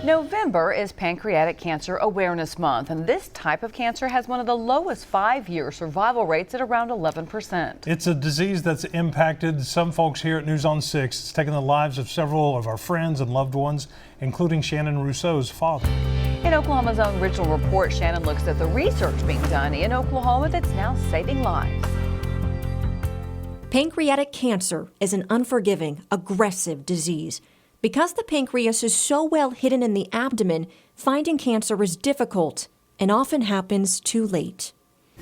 November is Pancreatic Cancer Awareness Month, and this type of cancer has one of the lowest 5-year survival rates at around 11%. It's a disease that's impacted some folks here at News on 6. It's taken the lives of several of our friends and loved ones, including Shannon Rousseau's father. In Oklahoma's own Ritual Report, Shannon looks at the research being done in Oklahoma that's now saving lives. Pancreatic cancer is an unforgiving, aggressive disease. Because the pancreas is so well hidden in the abdomen, finding cancer is difficult and often happens too late.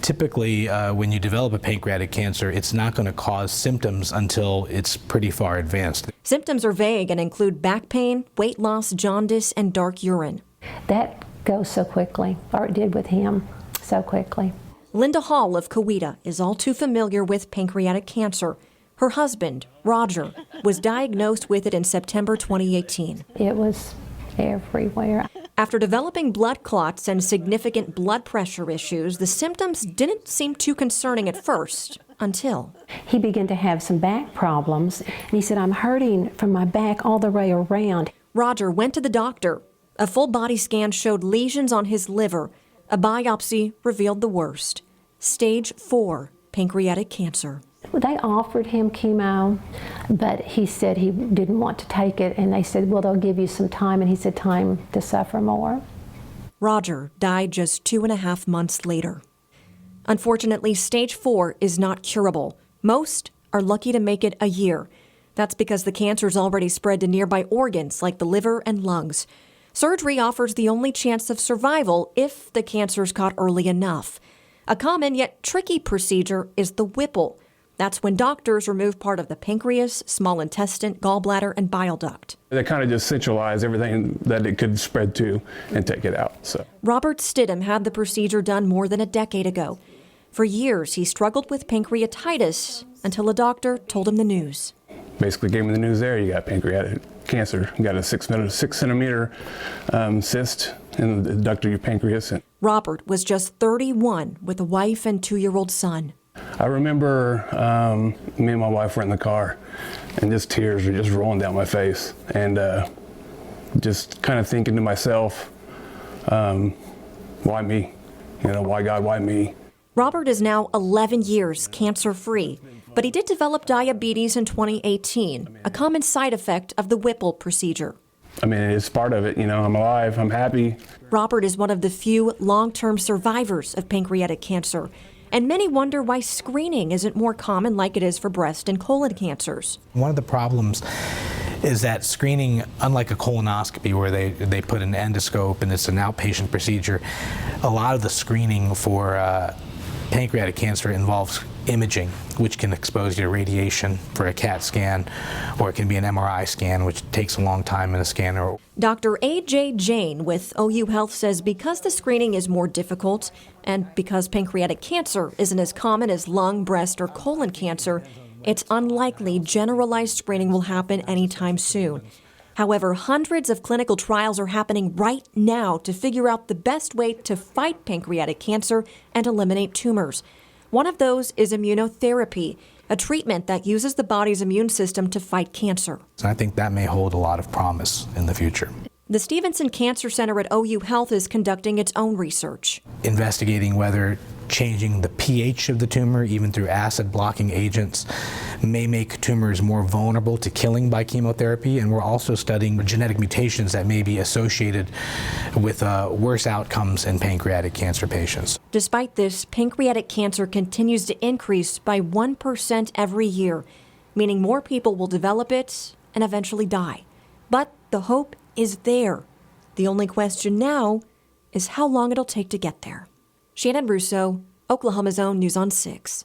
Typically, when you develop a pancreatic cancer, it's not going to cause symptoms until it's pretty far advanced. Symptoms are vague and include back pain, weight loss, jaundice, and dark urine. That goes so quickly, or it did with him, so quickly. Linda Hall of Coweta is all too familiar with pancreatic cancer. Her husband, Roger, was diagnosed with it in September 2018. It was everywhere. After developing blood clots and significant blood pressure issues, the symptoms didn't seem too concerning at first, until He began to have some back problems, and he said, "I'm hurting from my back all the way around." Roger went to the doctor. A full body scan showed lesions on his liver. A biopsy revealed the worst. Stage 4 pancreatic cancer. They offered him chemo, but he said he didn't want to take it, and they said, "Well, they'll give you some time," and he said, "Time to suffer more." Roger died just 2.5 months later. Unfortunately, stage 4 is not curable. Most are lucky to make it a year. That's because the cancer's already spread to nearby organs like the liver and lungs. Surgery offers the only chance of survival if the cancer's caught early enough. A common yet tricky procedure is the Whipple. That's when doctors remove part of the pancreas, small intestine, gallbladder, and bile duct. They kind of just centralize everything that it could spread to and take it out. Robert Stidham had the procedure done more than a decade ago. For years, he struggled with pancreatitis until a doctor told him the news. Basically gave me the news there, you got pancreatic cancer. You got a 6 centimeter cyst in the duct of your pancreas. Robert was just 31 with a wife and 2-year-old son. I remember me and my wife were in the car, and just tears were just rolling down my face, and just kind of thinking to myself, why me? You know, why God, why me? Robert is now 11 years cancer-free, but he did develop diabetes in 2018, a common side effect of the Whipple procedure. I mean, it's part of it, you know, I'm alive, I'm happy. Robert is one of the few long-term survivors of pancreatic cancer. And many wonder why screening isn't more common like it is for breast and colon cancers. One of the problems is that screening, unlike a colonoscopy where they put an endoscope and it's an outpatient procedure, a lot of the screening for pancreatic cancer involves imaging, which can expose you to radiation for a CAT scan, or it can be an MRI scan, which takes a long time in a scanner. Dr. A.J. Jain with OU Health says because the screening is more difficult and because pancreatic cancer isn't as common as lung, breast, or colon cancer, it's unlikely generalized screening will happen anytime soon. However, hundreds of clinical trials are happening right now to figure out the best way to fight pancreatic cancer and eliminate tumors. One of those is immunotherapy, a treatment that uses the body's immune system to fight cancer. So I think that may hold a lot of promise in the future. The Stevenson Cancer Center at OU Health is conducting its own research. Investigating whether changing the pH of the tumor, even through acid-blocking agents, may make tumors more vulnerable to killing by chemotherapy. And we're also studying genetic mutations that may be associated with worse outcomes in pancreatic cancer patients. Despite this, pancreatic cancer continues to increase by 1% every year, meaning more people will develop it and eventually die. But the hope is there. The only question now is how long it'll take to get there. Shannon Rousseau, Oklahoma's own News on 6.